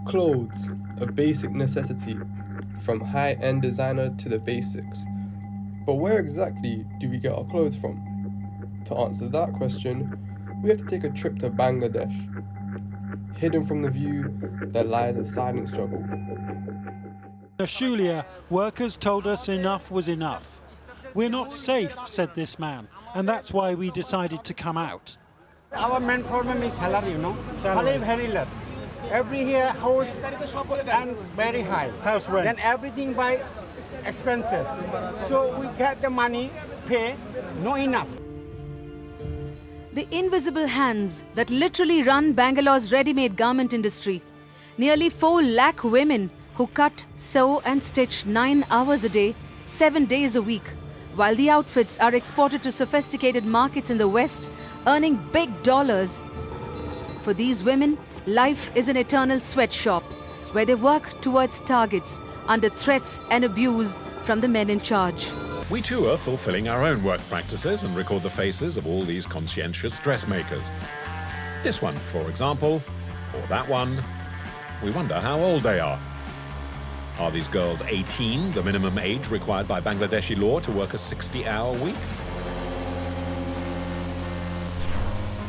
Clothes, a basic necessity, from high-end designer to the basics. But where exactly do we get our clothes from? To answer that question, we have to take a trip to Bangladesh. Hidden from the view, there lies a silent struggle. In Ashulia, workers told us enough was enough. We're not safe, said this man, and that's why we decided to come out. Our main problem is salary, Salary very less. Every here house and very high. House rent. Then everything by expenses. So we get the money, pay, no enough. The invisible hands that literally run Bangalore's ready-made garment industry. Nearly 4 lakh women who cut, sew and stitch 9 hours a day, 7 days a week, while the outfits are exported to sophisticated markets in the West, earning big dollars. For these women, life is an eternal sweatshop, where they work towards targets under threats and abuse from the men in charge. We too are fulfilling our own work practices and record the faces of all these conscientious dressmakers. This one, for example, or that one. We wonder how old they are. Are these girls 18, the minimum age required by Bangladeshi law to work a 60-hour week?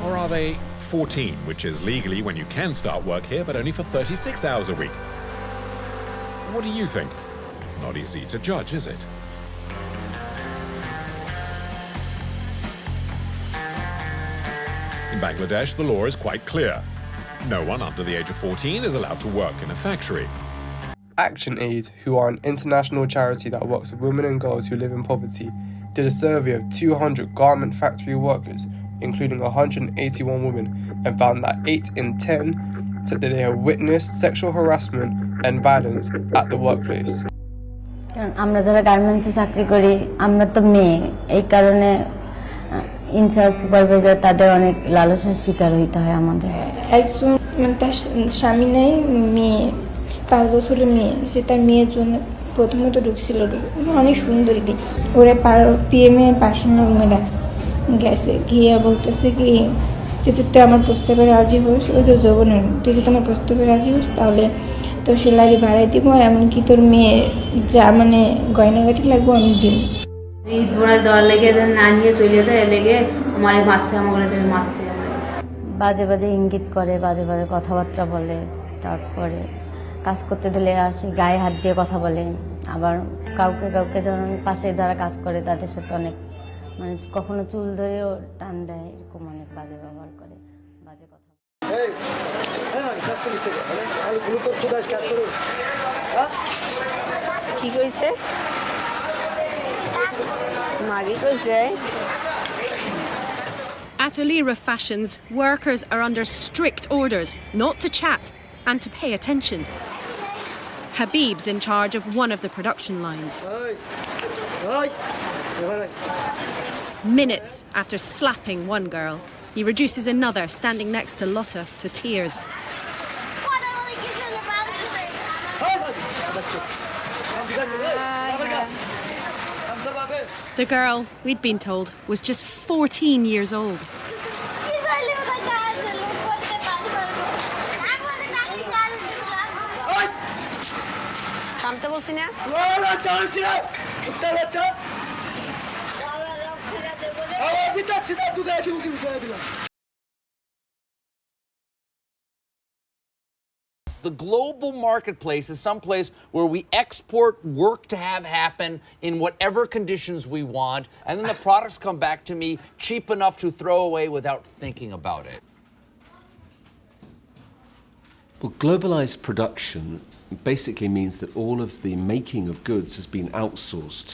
Or are they 14, which is legally when you can start work here, but only for 36 hours a week? What do you think? Not easy to judge, is it? In Bangladesh, the law is quite clear. No one under the age of 14 is allowed to work in a factory. ActionAid, who are an international charity that works with women and girls who live in poverty, did a survey of 200 garment factory workers, including 181 women, and found that 8 in 10 said that they have witnessed sexual harassment and violence at the workplace. আমরা যারা গার্মেন্টসে চাকরি করি আমরা তো মেয়ে এই কারণে ইনচার্জ সুপারভাইজার তাদের অনেক লালসার শিকার হইতে হয় আমাদের একজন মানে তার স্বামী নেই মেয়ে 5 বছরের মেয়ে সে তার মেয়ের জন্য প্রথমত ঢুকছিল অনেক সুন্দরী দিক ওরা পিএমএ পার্সোনাল রুমে গেছে গিয়ে বলতেছে কি তুই যদি আমার প্রস্তাবে রাজি হোস ওই যে যৌবনের তুই যদি আমার প্রস্তাবে রাজি হোস তাহলে তো সেলারি বাড়াই দিব আর এমনকি তোর মেয়ের যা মানে গয়নাগাটি লাগবে আমি দিব ঈদ বোনাস দেওয়ার লেগে না নিয়ে চলে যায় লেগে আমার মারছে আমাদের মারছে বাজে বাজে ইঙ্গিত করে বাজে বাজে কথাবার্তা বলে তারপরে কাজ করতে দিলে আসি গায়ে হাত দিয়ে কথা বলে আবার কাউকে কাউকে যখন পাশে যারা কাজ করে তাদের সাথে অনেক মানে কখনো চুল ধরেও টান দেয় এরকম অনেক বাজে ব্যবহার করে বাজে কথা কি কইছে মাগি কইছে At Alira Fashions, workers are under strict orders not to chat and to pay attention. Habib's in charge of one of the production lines. Minutes after slapping one girl, he reduces another standing next to Lotta to tears. The girl, we'd been told, was just 14 years old. The global marketplace is someplace where we export work to have happen in whatever conditions we want, and then the products come back to me cheap enough to throw away without thinking about it. Well, globalized production basically means that all of the making of goods has been outsourced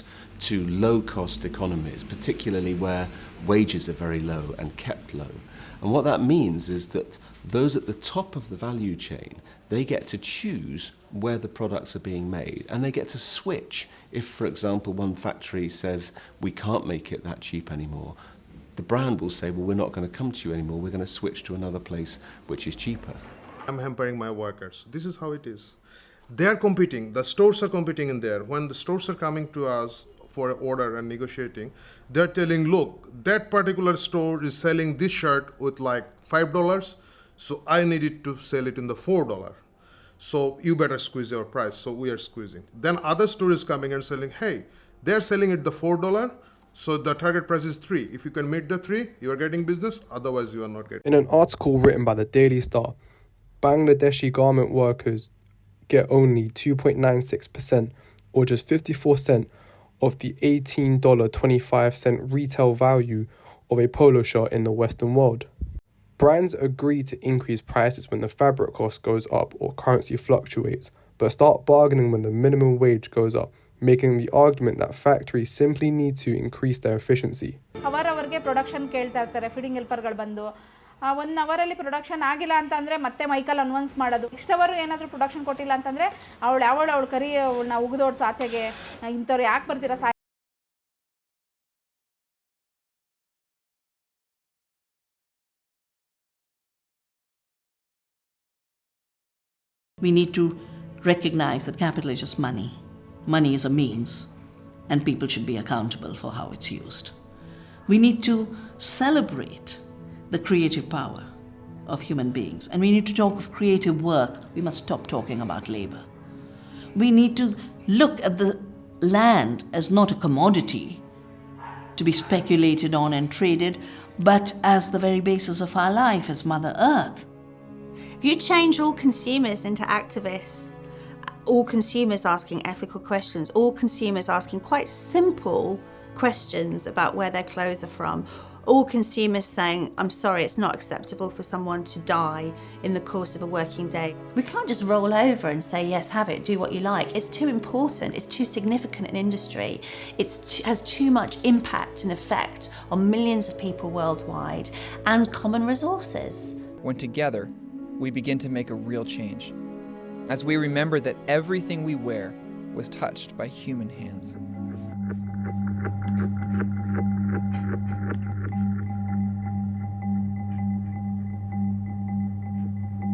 to low-cost economies, particularly where wages are very low and kept low. And what that means is that those at the top of the value chain, they get to choose where the products are being made, and they get to switch. If, for example, one factory says, we can't make it that cheap anymore, the brand will say, well, we're not going to come to you anymore, we're going to switch to another place which is cheaper. I'm hampering my workers. This is how it is. They are competing, the stores are competing in there. When the stores are coming to us for an order and negotiating, they're telling, look, that particular store is selling this shirt with like $5, so I need it to sell it in the $4. so you better squeeze your price. So we are squeezing. Then other store is coming and selling, hey, they're selling it the $4, so the target price is 3. If you can meet the 3, you are getting business, otherwise you are not getting. In an article written by the Daily Star, Bangladeshi garment workers get only 2.96%, or just 54 cents of the $18.25 retail value of a polo shirt in the Western world. Brands agree to increase prices when the fabric cost goes up or currency fluctuates, but start bargaining when the minimum wage goes up, making the argument that factories simply need to increase their efficiency. ಅವರವರಿಗೆ production ಕೇಳ್ತಾ ಇರ್ತಾರೆ feeding ಹೆಲ್ಪರ್ಗಳು ಬಂದು 1 ಅವರಲ್ಲಿ production ಆಗಿಲ್ಲ ಅಂತಂದ್ರೆ ಮತ್ತೆ Michael ಅನ್ವನ್ಸ್ ಮಾಡೋದು. Next ಅವರು ಏನಾದರೂ ಪ್ರೊಡಕ್ಷನ್ ಕೊಟ್ಟಿಲ್ಲ ಅಂತಂದ್ರೆ ಅವಳು ಕರಿ ಉಗಿದೋಡ್ಸು ಆಚೆಗೆ ಇಂಥವ್ರು ಯಾಕೆ ಬರ್ತೀರಾ. We need to recognize that capital is just money. Money is a means, and people should be accountable for how it's used. We need to celebrate the creative power of human beings, and we need to talk of creative work. We must stop talking about labor. We need to look at the land as not a commodity to be speculated on and traded, but as the very basis of our life, as Mother Earth. If you change all consumers into activists, all consumers asking ethical questions, all consumers asking quite simple questions about where their clothes are from, all consumers saying, I'm sorry, it's not acceptable for someone to die in the course of a working day. We can't just roll over and say, yes, have it, do what you like. It's too important, it's too significant an industry. It has too much impact and effect on millions of people worldwide and common resources. When together, we begin to make a real change, as we remember that everything we wear was touched by human hands.